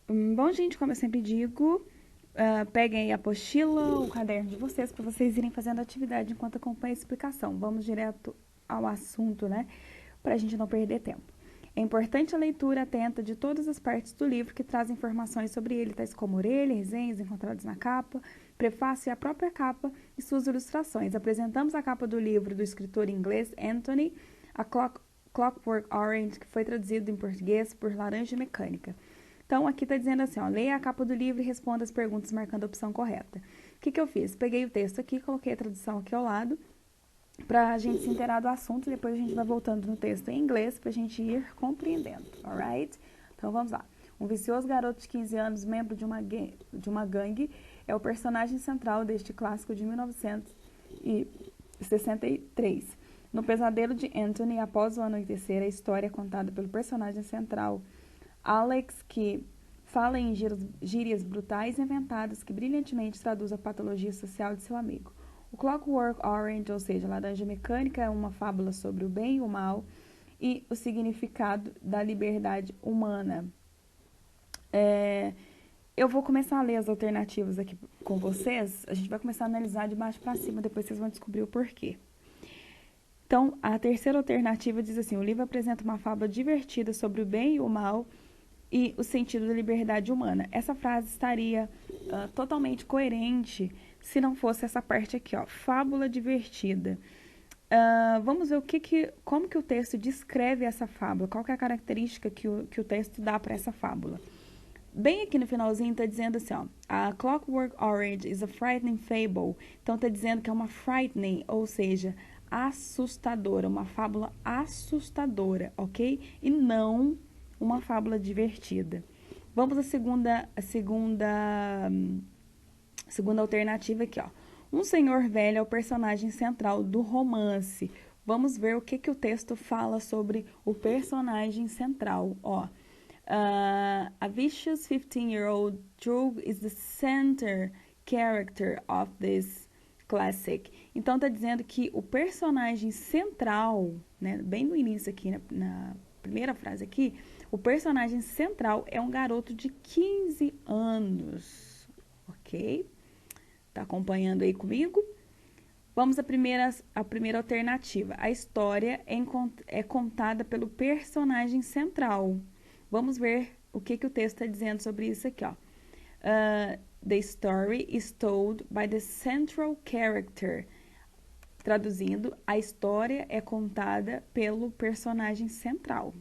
Bom, gente, como eu sempre digo, peguem a apostila, o caderno de vocês, para vocês irem fazendo a atividade enquanto acompanha a explicação. Vamos direto ao assunto, né? Para a gente não perder tempo. É importante a leitura atenta de todas as partes do livro que trazem informações sobre ele, tais como orelha, resenhas encontradas na capa, prefácio e a própria capa e suas ilustrações. Apresentamos a capa do livro do escritor inglês Anthony, a Clockwork Orange, que foi traduzido em português por Laranja Mecânica. Então, aqui está dizendo assim, ó, leia a capa do livro e responda as perguntas marcando a opção correta. O que eu fiz? Peguei o texto aqui, coloquei a tradução aqui ao lado, para a gente se inteirar do assunto, e depois a gente vai voltando no texto em inglês para a gente ir compreendendo, alright? Então, vamos lá. Um vicioso garoto de 15 anos, membro de uma gangue, é o personagem central deste clássico de 1963. No pesadelo de Anthony, após o anoitecer, a história é contada pelo personagem central, Alex, que fala em gírias brutais e inventadas que brilhantemente traduz a patologia social de seu amigo. O Clockwork Orange, ou seja, Laranja Mecânica, é uma fábula sobre o bem e o mal e o significado da liberdade humana. Eu vou começar a ler as alternativas aqui com vocês. A gente vai começar a analisar de baixo para cima, depois vocês vão descobrir o porquê. Então, a terceira alternativa diz assim: o livro apresenta uma fábula divertida sobre o bem e o mal e o sentido da liberdade humana. Essa frase estaria totalmente coerente se não fosse essa parte aqui, ó, fábula divertida. Vamos ver como que o texto descreve essa fábula, qual que é a característica que o texto dá para essa fábula. Bem aqui no finalzinho está dizendo assim, ó, a Clockwork Orange is a frightening fable. Então está dizendo que é uma frightening, ou seja, assustadora, uma fábula assustadora, ok? E não uma fábula divertida. Vamos à segunda alternativa aqui, ó. Um senhor velho é o personagem central do romance. Vamos ver o que o texto fala sobre o personagem central, ó. A vicious 15-year-old Droog is the center character of this classic. Então tá dizendo que o personagem central, né, bem no início aqui, na primeira frase aqui, o personagem central é um garoto de 15 anos, ok? Tá acompanhando aí comigo? Vamos à primeira alternativa. A história é contada pelo personagem central. Vamos ver o que o texto está dizendo sobre isso aqui, ó. The story is told by the central character. Traduzindo, a história é contada pelo personagem central.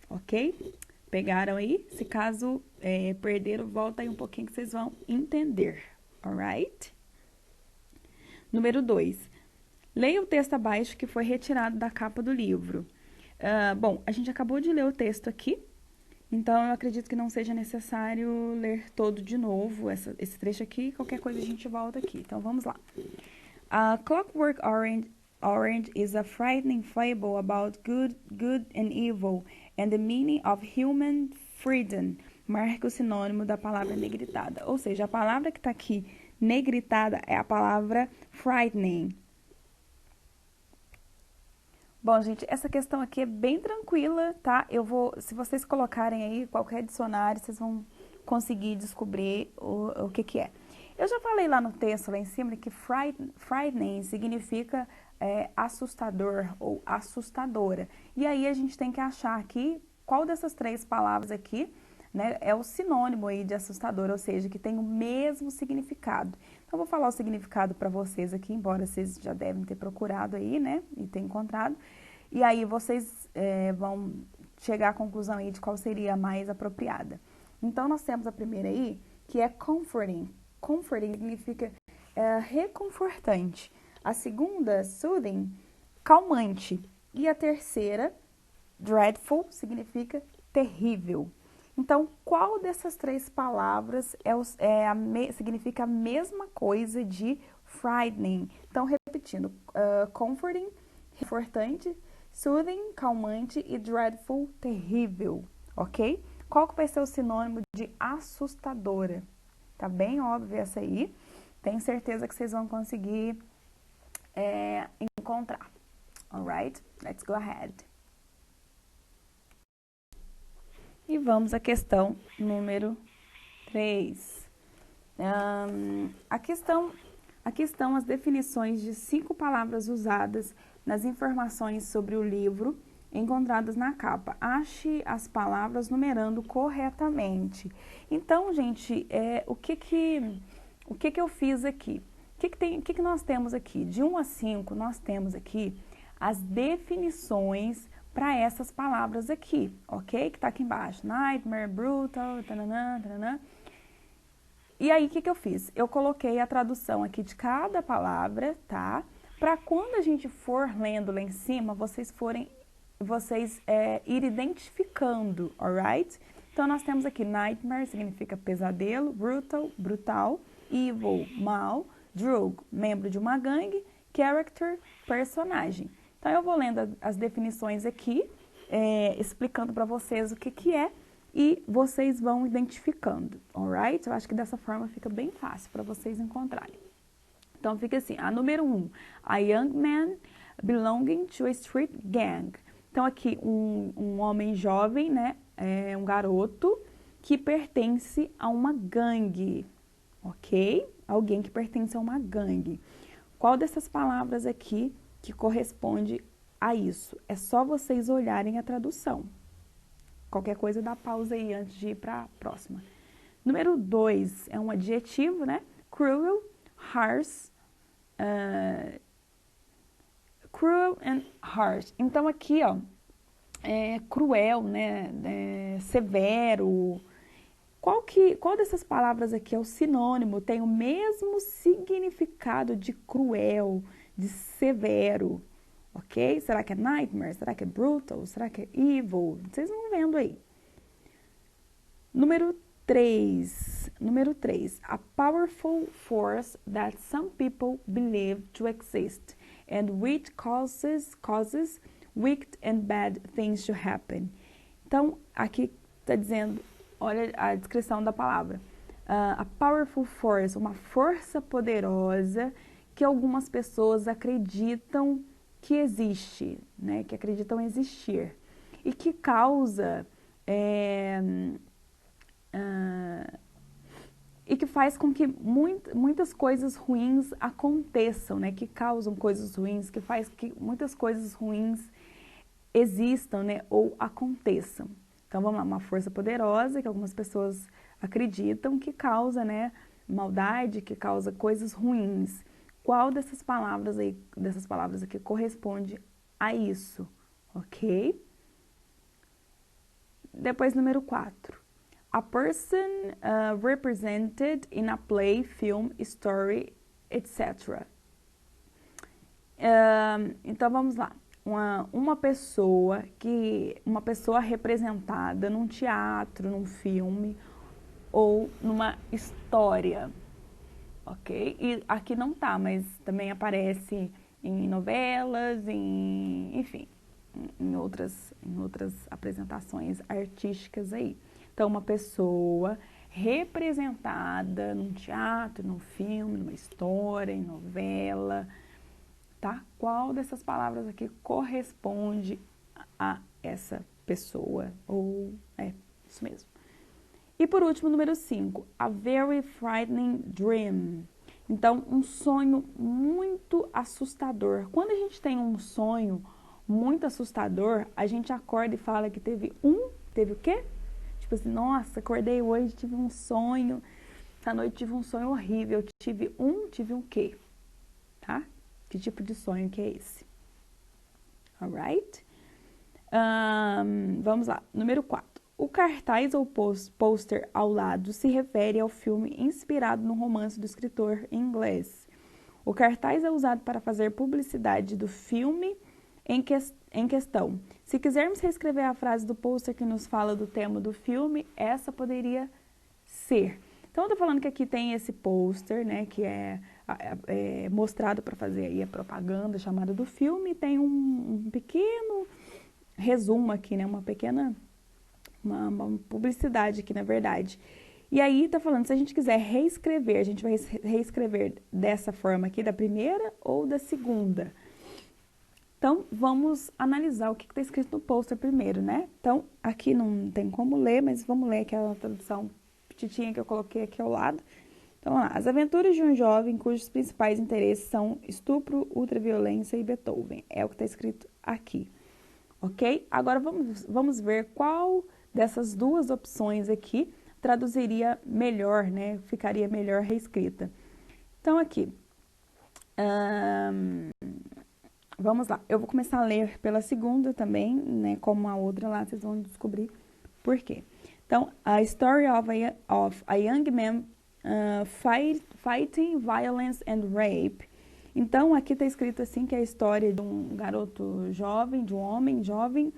Ok? Pegaram aí? Se caso perderam, volta aí um pouquinho que vocês vão entender. Alright? Número 2. Leia o texto abaixo que foi retirado da capa do livro. Bom, a gente acabou de ler o texto aqui, então eu acredito que não seja necessário ler todo de novo esse trecho aqui. Qualquer coisa a gente volta aqui. Então vamos lá. A Clockwork Orange is a frightening fable about good and evil and the meaning of human freedom. Marca o sinônimo da palavra negritada. Ou seja, a palavra que está aqui negritada é a palavra frightening. Bom, gente, essa questão aqui é bem tranquila, tá? Se vocês colocarem aí qualquer dicionário, vocês vão conseguir descobrir o que é. Eu já falei lá no texto, lá em cima, que frightening significa assustador ou assustadora. E aí a gente tem que achar aqui qual dessas três palavras aqui, né, é o sinônimo aí de assustador, ou seja, que tem o mesmo significado. Então, eu vou falar o significado para vocês aqui, embora vocês já devem ter procurado aí, né, e ter encontrado. E aí vocês vão chegar à conclusão aí de qual seria a mais apropriada. Então, nós temos a primeira aí, que é comforting. Comforting significa reconfortante. A segunda, soothing, calmante. E a terceira, dreadful, significa terrível. Então, qual dessas três palavras significa a mesma coisa de frightening? Então, repetindo, comforting, reconfortante, soothing, calmante e dreadful, terrível, ok? Qual que vai ser o sinônimo de assustadora? Tá bem óbvio essa aí. Tenho certeza que vocês vão conseguir encontrar. Alright? Let's go ahead. E vamos à questão número 3. Aqui estão as definições de 5 palavras usadas nas informações sobre o livro encontradas na capa. Ache as palavras numerando corretamente. Então, gente, o que eu fiz aqui? O que nós temos aqui? De 1 a 5, nós temos aqui as definições para essas palavras aqui, ok? Que tá aqui embaixo. Nightmare, brutal, tananã, tananã. E aí, o que eu fiz? Eu coloquei a tradução aqui de cada palavra, tá? Para quando a gente for lendo lá em cima, vocês ir identificando, alright? Então, nós temos aqui nightmare, significa pesadelo, brutal, brutal, evil, mal, drug, membro de uma gangue, character, personagem. Então, eu vou lendo as definições aqui, explicando para vocês o que é, e vocês vão identificando, alright? Eu acho que dessa forma fica bem fácil para vocês encontrarem. Então, fica assim, a número 1, a young man belonging to a street gang. Então, aqui, um homem jovem, né, um garoto que pertence a uma gangue, ok? Alguém que pertence a uma gangue. Qual dessas palavras aqui que corresponde a isso? É só vocês olharem a tradução. Qualquer coisa dá pausa aí antes de ir para a próxima. Número 2 é um adjetivo, né? Cruel, harsh, cruel and harsh. Então aqui, ó, cruel, né? Severo. Qual dessas palavras aqui é o sinônimo? Tem o mesmo significado de cruel, de severo, ok? Será que é nightmare? Será que é brutal? Será que é evil? Vocês vão vendo aí. Número 3. A powerful force that some people believe to exist and which causes wicked and bad things to happen. Então, aqui está dizendo, olha a descrição da palavra. A powerful force, uma força poderosa que algumas pessoas acreditam que existe, né? Que acreditam existir. E que causa... e que faz com que muitas coisas ruins aconteçam, né? Que causam coisas ruins, que faz que muitas coisas ruins existam, né? Ou aconteçam. Então, vamos lá, uma força poderosa que algumas pessoas acreditam que causa, né? Maldade, que causa coisas ruins. Qual dessas palavras aqui corresponde a isso, ok? Depois, número 4. A person represented in a play, film, story, etc. Então, vamos lá. Uma pessoa representada num teatro, num filme ou numa história, ok? E aqui não tá, mas também aparece em novelas, enfim, em outras apresentações artísticas aí. Então, uma pessoa representada num teatro, num filme, numa história, em novela, tá? Qual dessas palavras aqui corresponde a essa pessoa? Ou isso mesmo. E por último, número 5, a very frightening dream. Então, um sonho muito assustador. Quando a gente tem um sonho muito assustador, a gente acorda e fala que teve o quê? Tipo assim, nossa, acordei hoje, tive um sonho, essa noite tive um sonho horrível, tive um quê? Tá? Que tipo de sonho que é esse? Alright? Vamos lá, número 4. O cartaz ou pôster ao lado se refere ao filme inspirado no romance do escritor inglês. O cartaz é usado para fazer publicidade do filme em questão. Se quisermos reescrever a frase do pôster que nos fala do tema do filme, essa poderia ser. Então, eu tô falando que aqui tem esse pôster, né, que é mostrado para fazer aí a propaganda chamada do filme, e tem um pequeno resumo aqui, né, uma publicidade aqui, na verdade. E aí tá falando, se a gente quiser reescrever, a gente vai reescrever dessa forma aqui, da primeira ou da segunda. Então, vamos analisar o que está escrito no pôster primeiro, né? Então, aqui não tem como ler, mas vamos ler aquela tradução petitinha que eu coloquei aqui ao lado. Então, vamos lá. As aventuras de um jovem cujos principais interesses são estupro, ultraviolência e Beethoven. É o que está escrito aqui, ok? Agora, vamos ver qual dessas duas opções aqui traduziria melhor, né? Ficaria melhor reescrita. Então, aqui... vamos lá, eu vou começar a ler pela segunda também, né, como a outra lá, vocês vão descobrir por quê. Então, a story of a young man fighting violence and rape. Então, aqui está escrito assim que é a história de um garoto jovem, de um homem jovem,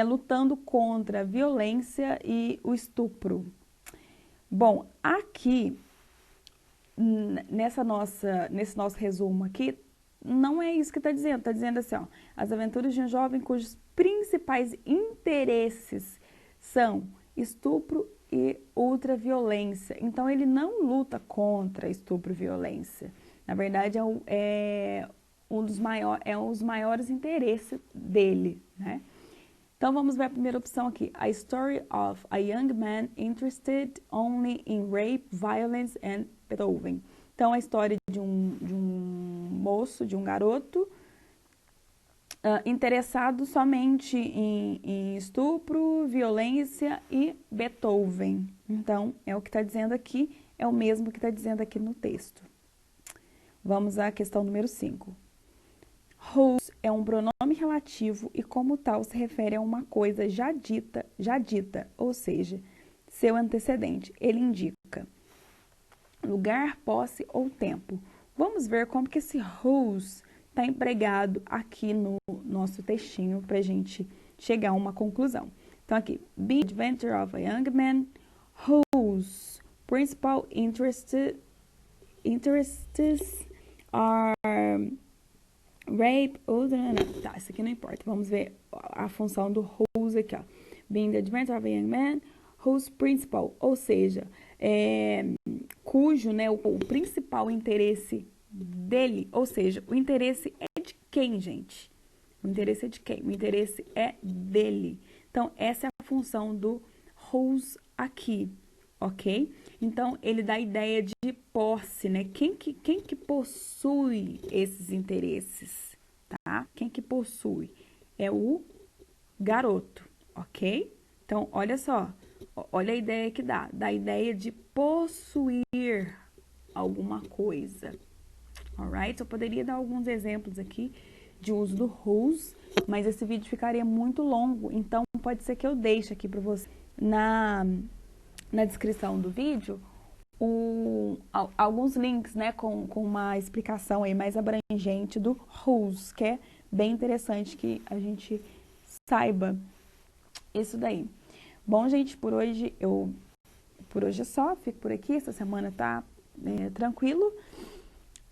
lutando contra a violência e o estupro. Bom, aqui, nesse nosso resumo aqui, não é isso que está dizendo assim, ó, as aventuras de um jovem cujos principais interesses são estupro e ultraviolência. Então, ele não luta contra estupro e violência. Na verdade, é um dos maiores interesses dele, né? Então, vamos ver a primeira opção aqui. A story of a young man interested only in rape, violence and Beethoven. Então, a história de um moço, de um garoto, interessado somente em estupro, violência e Beethoven. Então, é o que está dizendo aqui, é o mesmo que está dizendo aqui no texto. Vamos à questão número 5. Whose é um pronome relativo e, como tal, se refere a uma coisa já dita, ou seja, seu antecedente. Ele indica lugar, posse ou tempo. Vamos ver como que esse whose está empregado aqui no nosso textinho para a gente chegar a uma conclusão. Então, aqui, be adventure of a young man whose principal interests are rape, tá, isso aqui não importa. Vamos ver a função do whose aqui, ó. Being the adventure of a young man whose principal, ou seja, cujo, né, o principal interesse dele, ou seja, o interesse é de quem, gente? O interesse é de quem? O interesse é dele. Então, essa é a função do whose aqui, ok? Então, ele dá a ideia de posse, né? Quem que possui esses interesses, tá? Quem que possui? É o garoto, ok? Então, olha só, olha a ideia que dá a ideia de possuir alguma coisa, alright? Eu poderia dar alguns exemplos aqui de uso do whose, mas esse vídeo ficaria muito longo, então pode ser que eu deixe aqui para você na descrição do vídeo alguns links, né, com uma explicação aí mais abrangente do whose, que é bem interessante que a gente saiba isso daí. Bom, gente, por hoje é só, fico por aqui, essa semana tá tranquilo.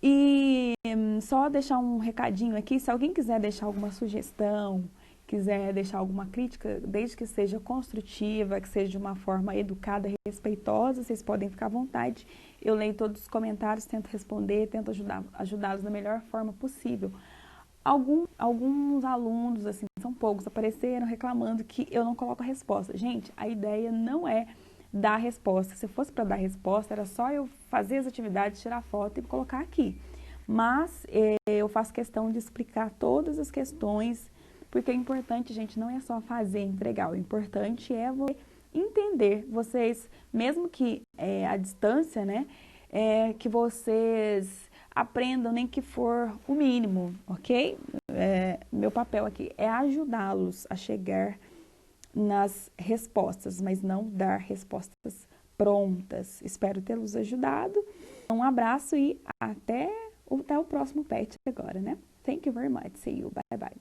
E só deixar um recadinho aqui, se alguém quiser deixar alguma sugestão, quiser deixar alguma crítica, desde que seja construtiva, que seja de uma forma educada e respeitosa, vocês podem ficar à vontade. Eu leio todos os comentários, tento responder, tento ajudá-los da melhor forma possível. Alguns alunos, assim, são poucos, apareceram reclamando que eu não coloco a resposta. Gente, a ideia não é dar a resposta. Se fosse para dar a resposta, era só eu fazer as atividades, tirar foto e colocar aqui. Mas eu faço questão de explicar todas as questões, porque é importante, gente, não é só fazer e entregar. O importante é você entender. Vocês, mesmo que à distância, né, que vocês aprendam, nem que for o mínimo, ok? Meu papel aqui é ajudá-los a chegar nas respostas, mas não dar respostas prontas. Espero tê-los ajudado. Um abraço e até o próximo PET agora, né? Thank you very much. See you. Bye, bye.